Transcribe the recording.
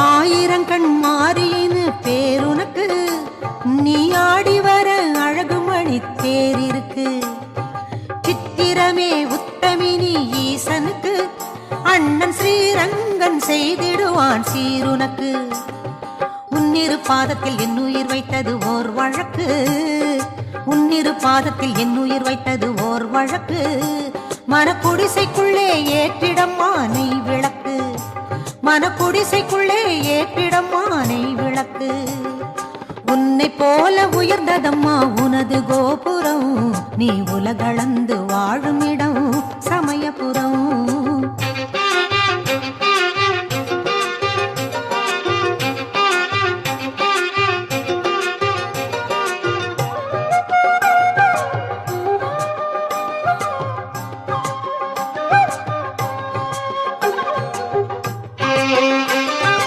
ஆயிரங்கண் மாறின்னு பேருனக்கு நீ ஆடி வர அழகுமணி தேரிருக்கு சித்திரமே உத்தமினி ஈசனுக்கு அண்ணன் ஸ்ரீரங்கன் செய்திடுவான் சீருனக்கு உன்னிரு பாதத்தில் என் உயிர் வைத்தது ஓர் வழக்கு உன்னிரு பாதத்தில் என் உயிர் வைத்தது ஓர் வழக்கு மனக்குடிசைக்குள்ளே ஏற்றிடம் மானை விளக்கு மனக்குடிசைக்குள்ளே ஏற்றிடம் மானை விளக்கு உன்னை போல உயர்ந்ததம்மா உனது கோபுரம் நீ உலகளந்து வாழும் இடம்